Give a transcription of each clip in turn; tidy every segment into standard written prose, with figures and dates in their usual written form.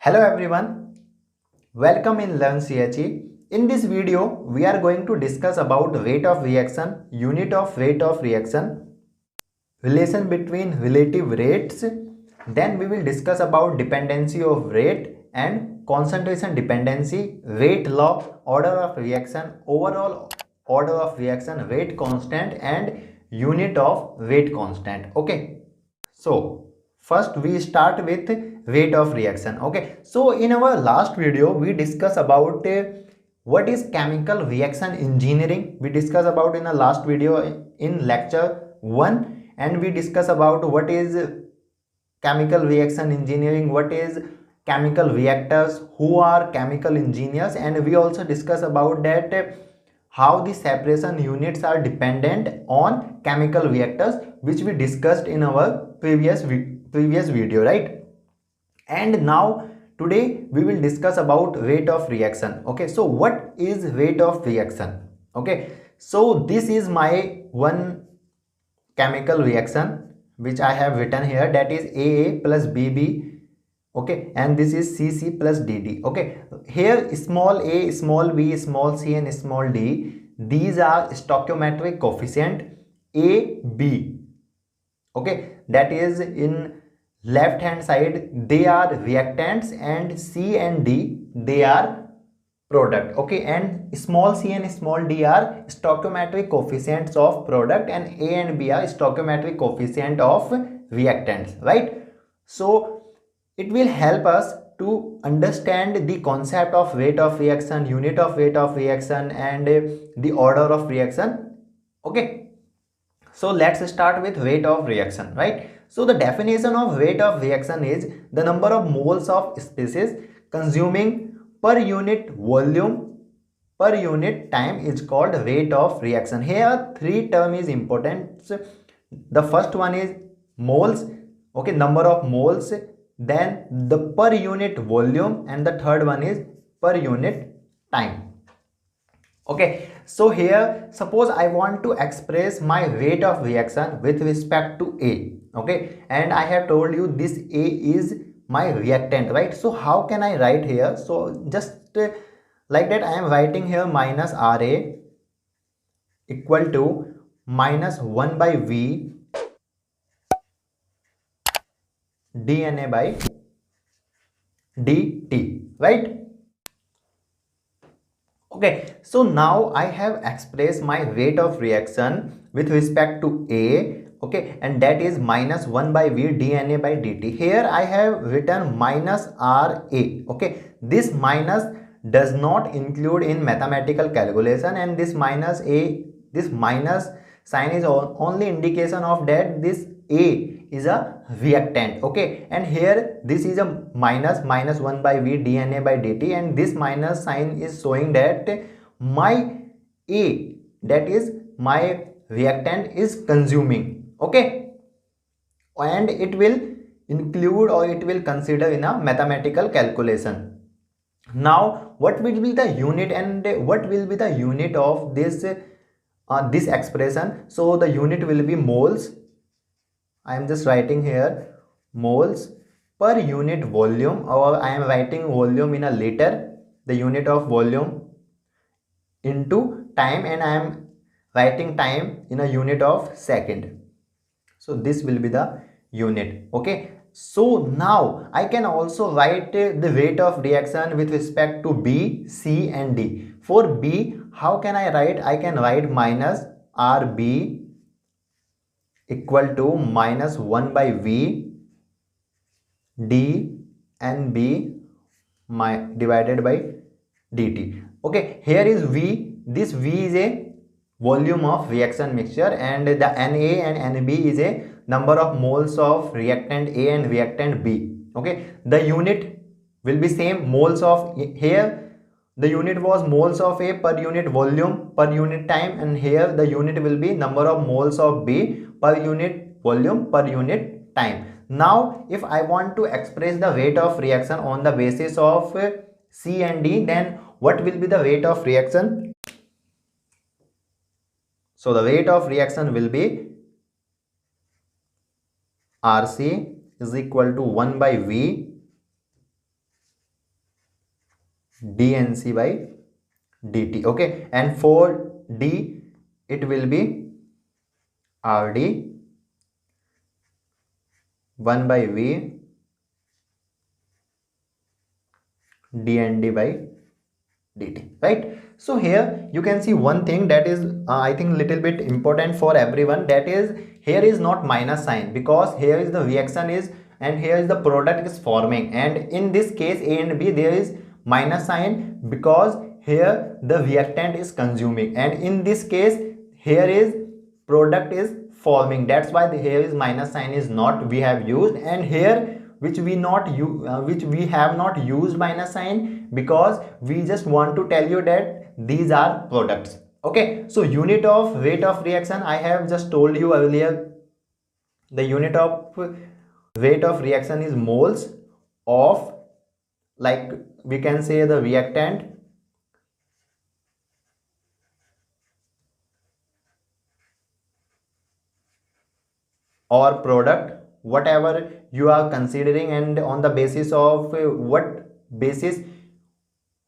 Hello everyone, welcome in Learn CHE. In this video, we are going to discuss about rate of reaction, unit of rate of reaction, relation between relative rates. Then we will discuss about dependency of rate and concentration dependency, rate law, order of reaction, overall order of reaction, rate constant and unit of rate constant. Okay. So first we start with rate of reaction. Okay, so in our last video we discuss about what is chemical reaction engineering. We discuss about in the last video in lecture 1, and we discuss about what is chemical reaction engineering, what is chemical reactors, who are chemical engineers, and we also discuss about that how the separation units are dependent on chemical reactors, which we discussed in our previous video, right? And now today we will discuss about rate of reaction. Okay, so what is rate of reaction? Okay, so this is my one chemical reaction which I have written here, that is AA plus BB. Okay, and this is CC plus DD. Okay, here small a, small b, small c and small d, these are stoichiometric coefficient. A, B, okay, that is in left hand side they are reactants, and C and D they are product. Okay, and small c and small d are stoichiometric coefficients of product, and A and B are stoichiometric coefficient of reactants, right? So it will help us to understand the concept of rate of reaction, unit of rate of reaction, and the order of reaction. Okay, so let's start with rate of reaction, right? So the definition of rate of reaction is the number of moles of species consuming per unit volume per unit time is called rate of reaction. Here three term is important. The first one is moles, okay, number of moles, then the per unit volume, and the third one is per unit time. Okay, so here suppose I want to express my rate of reaction with respect to A. Okay, and I have told you this A is my reactant, right? So how can I write here? So just like that I am writing here minus RA equal to minus 1 by V dNA by dt, right? Okay, so now I have expressed my rate of reaction with respect to A, okay, and that is minus 1 by V dNA by dt. Here I have written minus RA, okay. This minus does not include in mathematical calculation, and this minus sign is only indication of that this A is a reactant. Okay, and here this is a minus 1 by V dNA by dt, and this minus sign is showing that my A, that is my reactant, is consuming. Okay, and it will include or it will consider in a mathematical calculation. Now what will be the unit and what will be the unit of this expression? So the unit will be moles. I am just writing here moles per unit volume, or I am writing volume in a liter, the unit of volume, into time, and I am writing time in a unit of second. So this will be the unit. Okay, so now I can also write the rate of reaction with respect to B, C and D. For B, how can I write? I can write minus RB equal to minus 1 by V D and B divided by dt. Okay, here is V. This V is a volume of reaction mixture, and the Na and Nb is a number of moles of reactant A and reactant B. Okay, the unit will be same, moles of, here the unit was moles of A per unit volume per unit time, and here the unit will be number of moles of B per unit volume per unit time. Now if I want to express the rate of reaction on the basis of C and D, then what will be the rate of reaction? So the rate of reaction will be RC is equal to 1 by V dnc by dt. Okay, and for d it will be rd 1 by v dnd by dt, right? So here you can see one thing that is I think little bit important for everyone, that is here is not minus sign, because here is the reaction is and here is the product is forming, and in this case a and b there is minus sign because here the reactant is consuming, and in this case here is product is forming. That's why the here is minus sign is not we have used, and here which we not use which we have not used minus sign because we just want to tell you that these are products. Okay, so unit of rate of reaction I have just told you earlier. The unit of rate of reaction is moles of, like we can say, the reactant or product, whatever you are considering, and on the basis of basis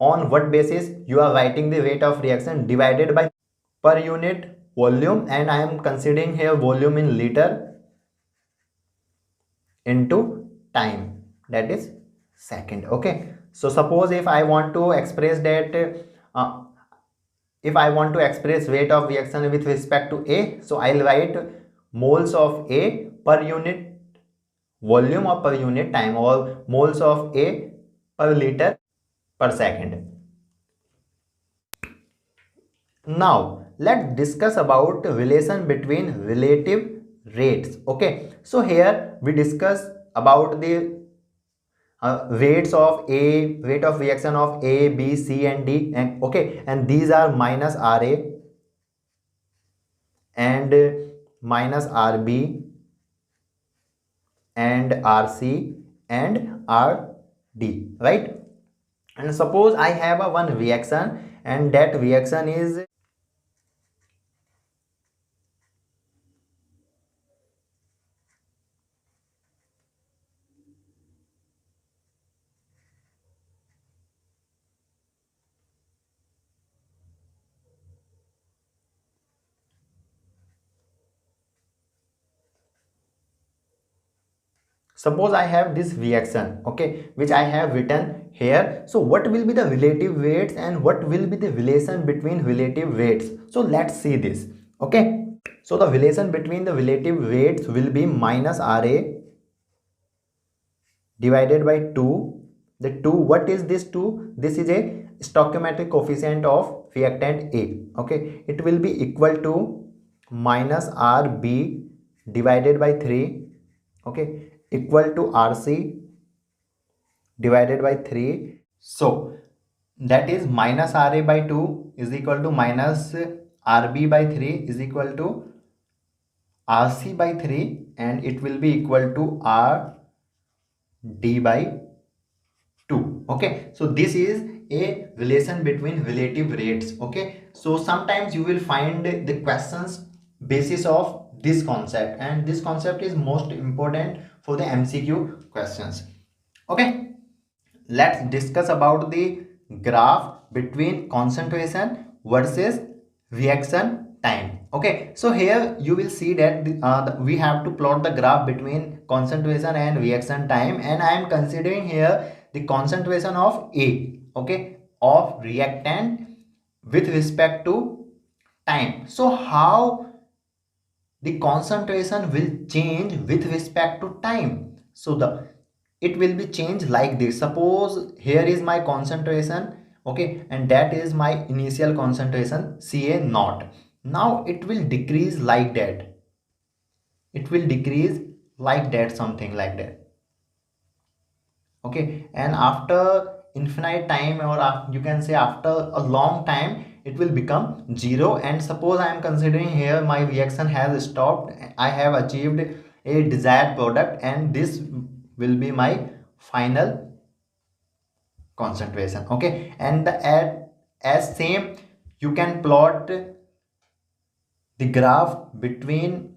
what basis you are writing the rate of reaction divided by per unit volume, and I am considering here volume in liter into time, that is second. Okay, so suppose if I want to express that uh, if I want to express rate of reaction with respect to a, so I'll write moles of a per unit volume or per unit time, or moles of a per liter per second. Now let's discuss about relation between relative rates. Okay, so here we discuss about the rates of a rate of reaction of a b c and d, and okay, and these are minus ra and minus rb and rc and rd, right? And suppose I have a one reaction, and that reaction is, suppose I have this reaction, okay, which I have written here. So what will be the relative weights and what will be the relation between relative weights? So let's see this. Okay, so the relation between the relative weights will be minus ra divided by 2. The 2, what is this 2? This is a stoichiometric coefficient of reactant A. Okay, it will be equal to minus RB divided by 3. Okay, equal to RC divided by 3. So that is minus RA by 2 is equal to minus RB by 3 is equal to RC by 3, and it will be equal to RD by 2. Okay, so this is a relation between relative rates. Okay, so sometimes you will find the questions basis of this concept, and this concept is most important for the MCQ questions. Okay, let's discuss about the graph between concentration versus reaction time. Okay, so here you will see that we have to plot the graph between concentration and reaction time, and I am considering here the concentration of A, okay, of reactant with respect to time. So how the concentration will change with respect to time? So the it will be changed like this. Suppose here is my concentration, okay, and that is my initial concentration ca naught. Now it will decrease like that, it will decrease like that, something like that. Okay, and after infinite time, or you can say after a long time, it will become zero. And suppose I am considering here my reaction has stopped, I have achieved a desired product, and this will be my final concentration. Okay, and the as same you can plot the graph between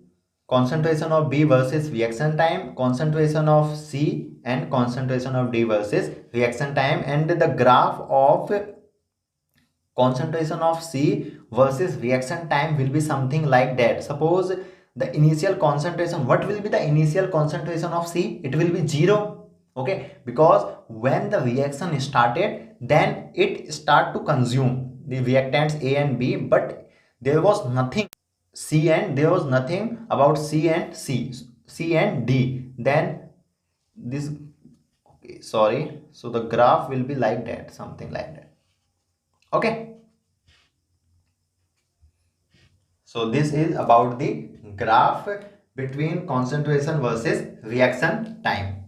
concentration of B versus reaction time, concentration of C and concentration of D versus reaction time, and the graph of concentration of C versus reaction time will be something like that. Suppose the initial concentration, what will be the initial concentration of C? It will be 0. Okay, because when the reaction started, then it start to consume the reactants A and B, but there was nothing there was nothing about C and D. Then this, okay, sorry, so the graph will be like that, something like that. Okay, so this is about the graph between concentration versus reaction time.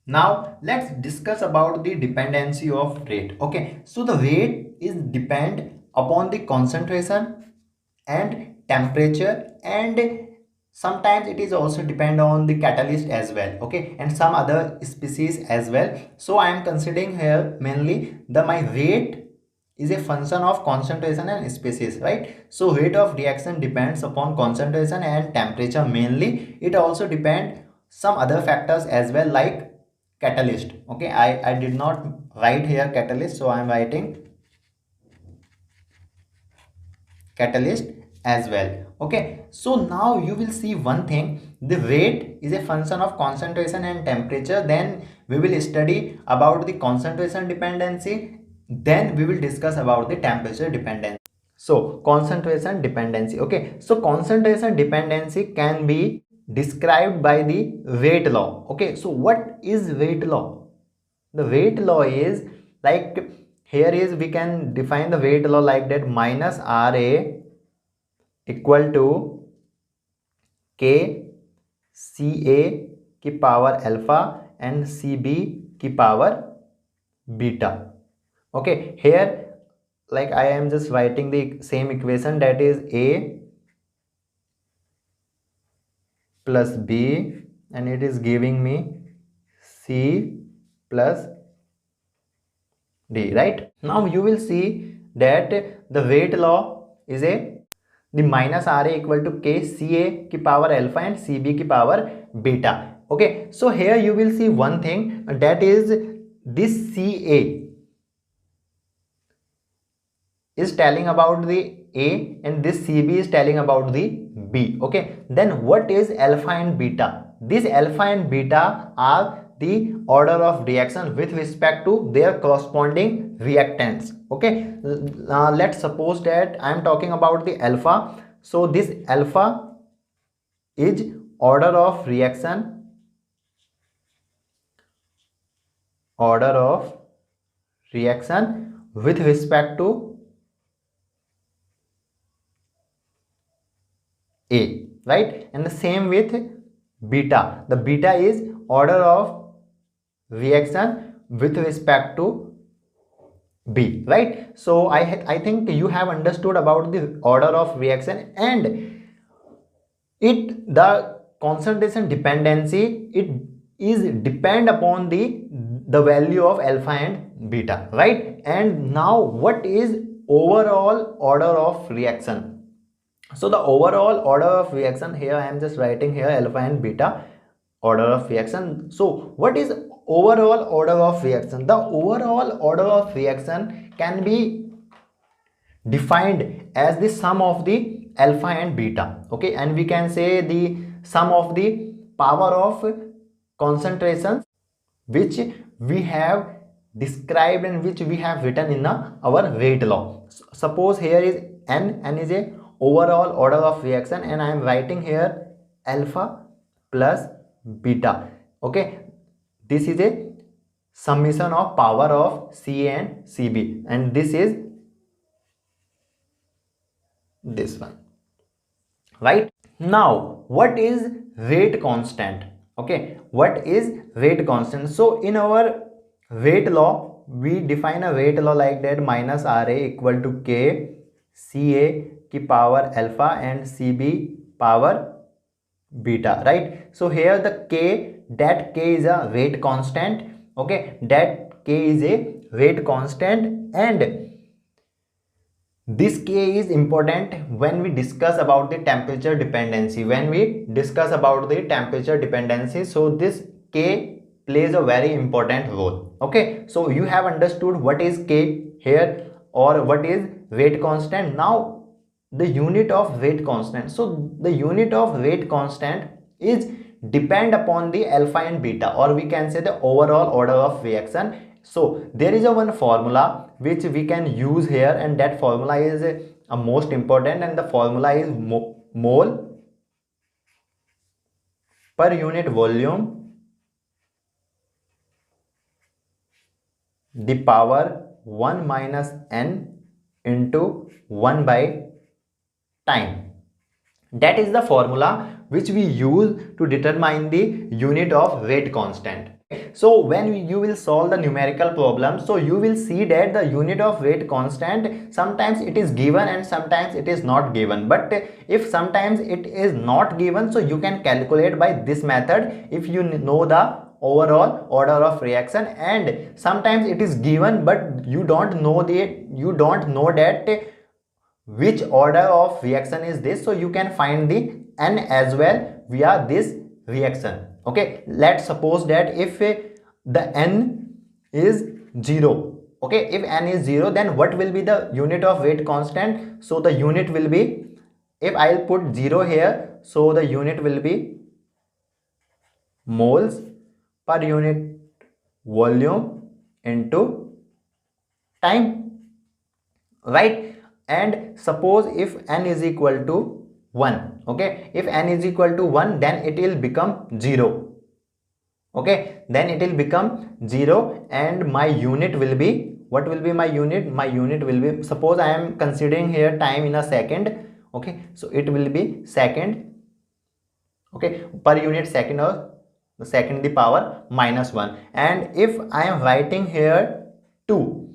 Now let's discuss about the dependency of rate. Okay, so the rate is depend upon the concentration and temperature, and sometimes it is also depend on the catalyst as well. Okay, and some other species as well. So I am considering here mainly the my rate is a function of concentration and species, right? So rate of reaction depends upon concentration and temperature mainly. It also depend some other factors as well, like catalyst. Okay, I did not write here catalyst, so I am writing catalyst as well. Okay, so now you will see one thing, the rate is a function of concentration and temperature. Then we will study about the concentration dependency, then we will discuss about the temperature dependency. So concentration dependency. Okay, so concentration dependency can be described by the rate law. Okay, so what is rate law? The rate law is like, here is we can define the rate law like that, minus Ra equal to K Ca की power alpha and Cb की power beta. Okay, here like I am just writing the same equation, that is A plus B, and it is giving me C plus D, right? Now you will see that the rate law is a the minus Ra equal to K Ca की power alpha and Cb की power beta. Okay, so here you will see one thing, that is this Ca is telling about the A and this Cb is telling about the B. Okay, then what is alpha and beta? This alpha and beta are the order of reaction with respect to their corresponding reactants. Okay, let's suppose that I am talking about the alpha. So this alpha is order of reaction, with respect to A, right? And the same with beta. The beta is order of reaction with respect to B, right? So I think you have understood about the order of reaction, and the concentration dependency, it is depend upon the value of alpha and beta, right? And now what is overall order of reaction? So the overall order of reaction, here I am just writing here alpha and beta order of reaction. So what is overall order of reaction? The overall order of reaction can be defined as the sum of the alpha and beta. Okay, and we can say the sum of the power of concentrations which we have described and which we have written in our rate law. Suppose here is n is a overall order of reaction, and I am writing here alpha plus beta. Okay, this is a summation of power of C and Cb, and this is this one, right? Now what is rate constant? Okay, what is rate constant? So in our rate law, we define a rate law like that, minus Ra equal to K Ca की power alpha and Cb power beta, right? So here the that K is a rate constant. Okay, that K is a rate constant, and This k is important when we discuss about the temperature dependency. When we discuss about the temperature dependency, so this k plays a very important role. Okay, so you have understood what is k here, or what is weight constant. Now the unit of weight constant, so the unit of weight constant is depend upon the alpha and beta, or we can say the overall order of reaction. So there is a one formula which we can use here, and that formula is a most important, and the formula is mole per unit volume, the power 1 minus n into 1 by time. That is the formula which we use to determine the unit of weight constant. So when you will solve the numerical problem, so you will see that the unit of weight constant, sometimes it is given and sometimes it is not given. But if sometimes it is not given, so you can calculate by this method if you know the overall order of reaction. And sometimes it is given but you don't know that which order of reaction is this, so you can find the n as well via this reaction. Okay, let's suppose that if the n is 0, okay, if n is 0, then what will be the unit of weight constant? So the unit will be, if I'll put 0 here, so the unit will be moles per unit volume into time, right? And suppose if n is equal to 1, okay, if n is equal to 1, then it will become 0. Okay, then it will become 0, and my unit will be, what will be my unit? My unit will be, suppose I am considering here time in a second. Okay, so it will be second, okay, per unit second, or the second the power minus 1. And if I am writing here 2,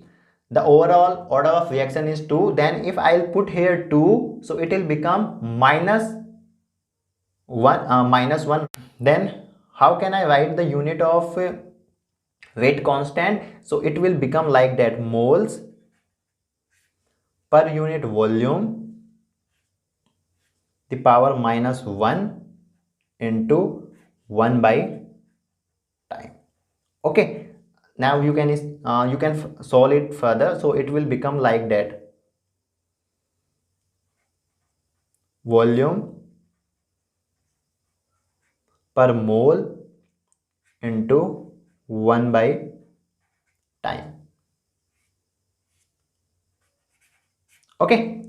the overall order of reaction is 2, then if I'll put here 2, so it will become minus 1. Then how can I write the unit of weight constant? So it will become like that, moles per unit volume, the power minus 1 into 1 by time. Okay, now you can solve it further, so it will become like that, volume per mole into 1 by time. Okay,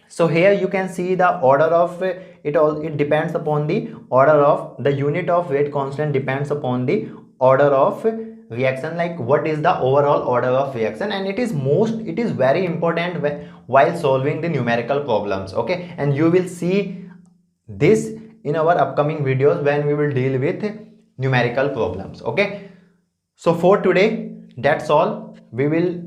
so here you can see the order of it depends upon the order of the unit of weight constant, depends upon the order of reaction, like what is the overall order of reaction. And it is very important while solving the numerical problems. Okay, and you will see this in our upcoming videos when we will deal with numerical problems. Okay, so for today that's all. We will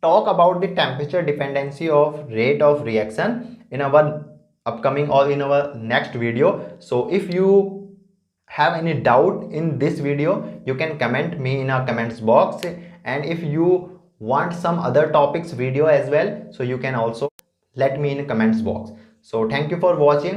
talk about the temperature dependency of rate of reaction in our upcoming or in our next video. So if you have any doubt in this video, you can comment me in our comments box, and if you want some other topics video as well, so you can also let me in comments box. So thank you for watching.